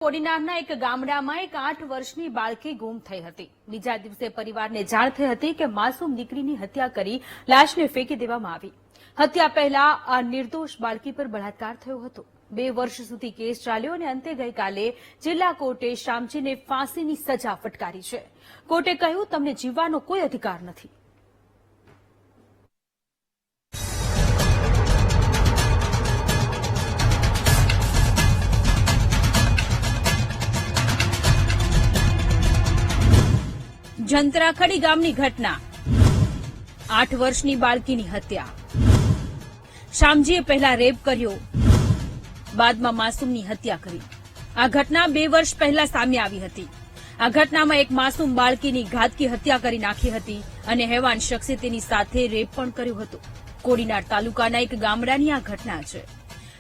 કોડીનારના એક ગામડામાં એક 8 વર્ષની બાળકી ગુમ થઈ હતી। બીજા દિવસે પરિવારને જાણ થઈ હતી કે માસૂમ દીકરીની હત્યા કરી લાશને ફેંકી દેવામાં આવી। હત્યા પહેલા આ નિર્દોષ બાળકી પર બળાત્કાર થયો હતો। 2 વર્ષ સુધી કેસ ચાલ્યો અને અંતે ગઈકાલે જિલ્લા કોર્ટે શામજીને ફાંસીની સજા ફટકારી છે। કોર્ટે કહ્યું, તમને જીવવાનો કોઈ અધિકાર નથી। જંત્રાખડી ગામની ઘટના, 8 વર્ષની બાળકીની હત્યા। શામજીએ પહેલા રેપ કર્યો, બાદમાં માસૂમની હત્યા કરી। આ ઘટના 2 વર્ષ પહેલા સામે આવી હતી। આ ઘટનામાં એક માસૂમ બાળકીની ઘાતકી હત્યા કરી નાખી હતી અને હેવાન શખ્સે તેની સાથે રેપ પણ કર્યો હતો। કોડીનાર તાલુકાના એક ગામડાની આ ઘટના છે।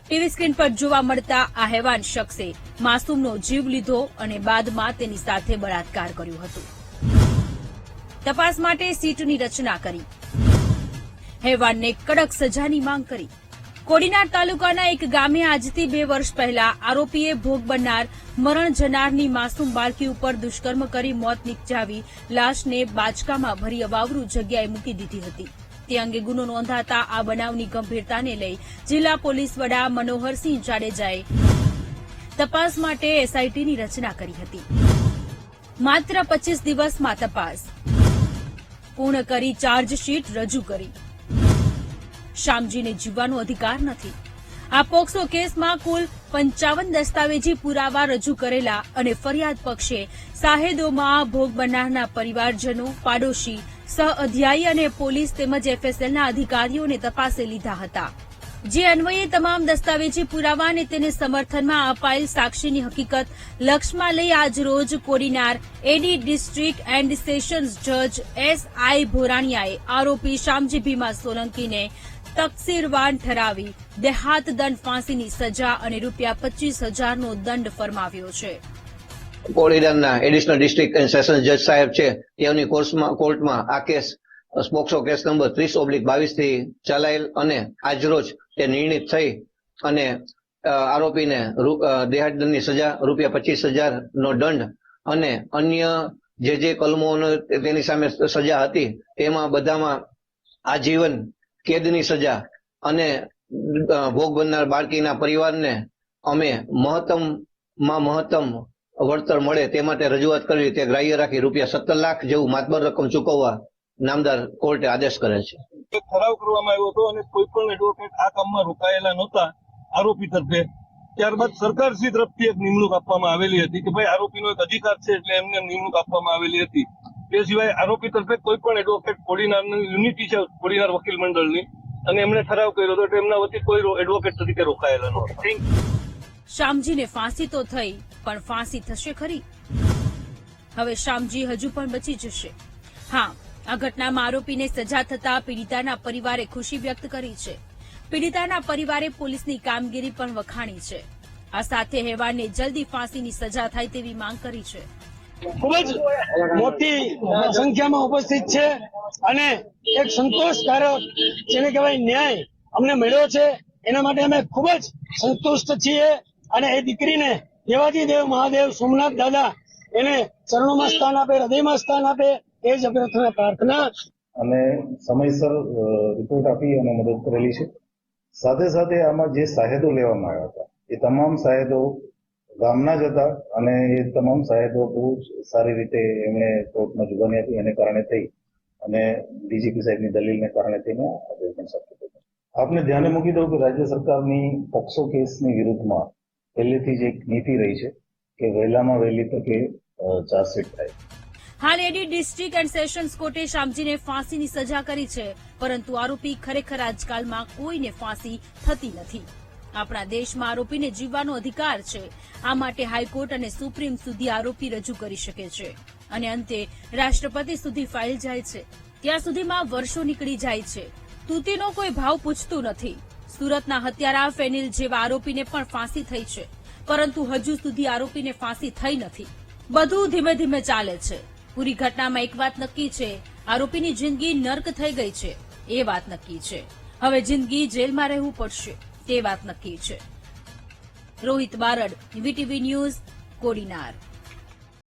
ટીવી સ્ક્રીન પર જોવા મળતા આ હેવાન શખ્સે માસૂમનો જીવ લીધો અને બાદમાં તેની સાથે બળાત્કાર કર્યો હતો। તપાસ માટે સીટની રચના કરી, હેવાનને કડક સજાની માંગ કરી। કોડીનાર તાલુકાના એક ગામે આજથી 2 વર્ષ પહેલા આરોપીએ ભોગ બનનાર મરણ જનારની માસૂમ બાળકી ઉપર દુષ્કર્મ કરી મોત નિપજાવી લાશને બાચકામાં ભરી અવાવરૂ જગ્યાએ મૂકી દીધી હતી। તે અંગે ગુનો નોંધાતા આ બનાવની ગંભીરતાને લઈ જિલ્લા પોલીસ વડા મનોહરસિંહ જાડેજાએ તપાસ માટે એસઆઈટીની રચના કરી હતી। માત્ર 25 દિવસમાં તપાસ પૂર્ણ કરી ચાર્જશીટ રજૂ કરી। શામજીને જીવવાનો અધિકાર નથી। આ પોક્સો કેસમાં કુલ 55 દસ્તાવેજી પુરાવા રજૂ કરેલા અને ફરિયાદ પક્ષે સાહેદોમાં ભોગ બનનારના પરિવારજનો, પાડોશી, સહઅધ્યાયી અને પોલીસ તેમજ એફએસએલના અધિકારીઓને તપાસે લીધા હતા। જે અન્વયે તમામ દસ્તાવેજી પુરાવા અને તેને સમર્થનમાં અપાયેલ સાક્ષીની હકીકત લક્ષમાં લઈ આજરોજ કોડીનાર એડી ડિસ્ટ્રિક્ટ એન્ડ સેશન્સ જજ એસઆઈ ભોરાણીયાએ આરોપી શામજી ભીમા સોલંકીને તકસીરવાન ઠરાવી દેહાત દંડ ફાંસીની સજા અને ₹25,000નો દંડ ફરમાવ્યો છે। કોડીનારના એડિશનલ ડિસ્ટ્રિક્ટ એન્ડ સેશન્સ જજ સાહેબ છે, તેઓની કોર્ટમાં આ કેસ પોક્સો કેસ નંબર 30/22 થી ચલાયેલ અને આજરોજ તે નિર્ણિત થઈ અને આરોપીને દેહાત દંડની સજા ₹25,000નો દંડ અને અન્ય જે કલમો તેની સામે સજા હતી તેમાં બધામાં આજીવન કેદની સજા અને ભોગ બનનાર બાળકીના પરિવારને અમે મહત્તમ વળતર મળે તે માટે રજૂઆત કરી। તે ગ્રાહ્ય રાખી ₹17 લાખ જેવું માતબર રકમ ચૂકવવા નામદાર કોર્ટે આદેશ કરે છે। ઠરાવ કરવામાં આવ્યો હતો અને કોઈ પણ એડવોકેટ આ કામમાં રોકાયેલા નહોતા આરોપી તરફે। ત્યારબાદ સરકારશ્રી તરફથી એક નિમણૂક આપવામાં આવેલી હતી કે ભાઈ આરોપીનો એક અધિકાર છે એટલે એમને નિમણૂક આપવામાં આવેલી હતી। તે સિવાય આરોપી તરફે કોઈ પણ એડવોકેટ કોડીનારની યુનિટી છે કોડીનાર વકીલ મંડળની અને એમણે ઠરાવ કર્યો હતો એટલે એમના વતી કોઈ એડવોકેટ તરીકે રોકાયેલા નહોતા। શામજીને ફાંસી તો થઈ, પણ ફાંસી થશે ખરી? હવે શામજી હજુ પણ બચી જશે? હા, આ ઘટનામાં આરોપીને સજા થતા પીડિતાના પરિવારે ખુશી વ્યક્ત કરી છે। પીડિતાના પરિવારે પોલીસની કામગીરી પણ વખાણી છે। આ સાથે હેવાનને જલ્દી ફાંસીની સજા થાય તેવી માંગ કરી છે। ખૂબ જ મોટી સંખ્યામાં ઉપસ્થિત છે અને એક સંતોષકારક જેને કહેવાય ન્યાય અમને મળ્યો છે એના માટે અમે ખૂબ જ સંતુષ્ટ છીએ અને એ દીકરીને દેવાધિદેવ મહાદેવ સોમનાથ દાદા એને ચરણોમાં સ્થાન આપે, હૃદયમાં સ્થાન આપે એ જ અભ્યર્થના પ્રાર્થના। અને સમયસર રિપોર્ટ આપી અને મદદ કરેલી છે। સાથે સાથે આમાં જે સાહેદો લેવામાં આવ્યા હતા એ તમામ સાહેદો ગામના જ હતા અને એ તમામ સાહેદો બહુ સારી રીતે એમણે કોર્ટમાં જુબાની આપી એને કારણે થઈ અને ડીજીપી સાહેબની દલીલને કારણે થઈને જજમેન્ટ સાબિત થયું। આપને ધ્યાને મૂકી દઉં કે રાજ્ય સરકારની પોક્સો કેસની વિરુદ્ધમાં પહેલેથી જ એક નીતિ રહી છે કે વહેલામાં વહેલી તકે ચાર્જશીટ થાય। હાલ એડી ડિસ્ટ્રિક્ટ એન્ડ સેશન્સ કોર્ટે શામજીને ફાંસીની સજા કરી છે, પરંતુ આરોપી ખરેખર આજકાલમાં કોઈને ફાંસી થતી નથી। આપણા દેશમાં આરોપીને જીવવાનો અધિકાર છે। આ માટે હાઈકોર્ટ અને સુપ્રીમ સુધી આરોપી રજૂ કરી શકે છે અને અંતે રાષ્ટ્રપતિ સુધી ફાઇલ જાય છે। ત્યાં સુધીમાં વર્ષો નીકળી જાય છે। તૂતીનો કોઈ ભાવ પૂછતું નથી। સુરતના હત્યારા ફેનિલ જેવા આરોપીને પણ ફાંસી થઈ છે, પરંતુ હજુ સુધી આરોપીને ફાંસી થઈ નથી। બધું ધીમે ધીમે ચાલે છે। પૂરી ઘટનામાં એક વાત નક્કી છે, આરોપીની જિંદગી નર્ક થઈ ગઈ છે એ વાત નક્કી છે। હવે જિંદગી જેલમાં રહેવું પડશે તે વાત નક્કી છે। Rohit Barad, VTV news, Kodinar.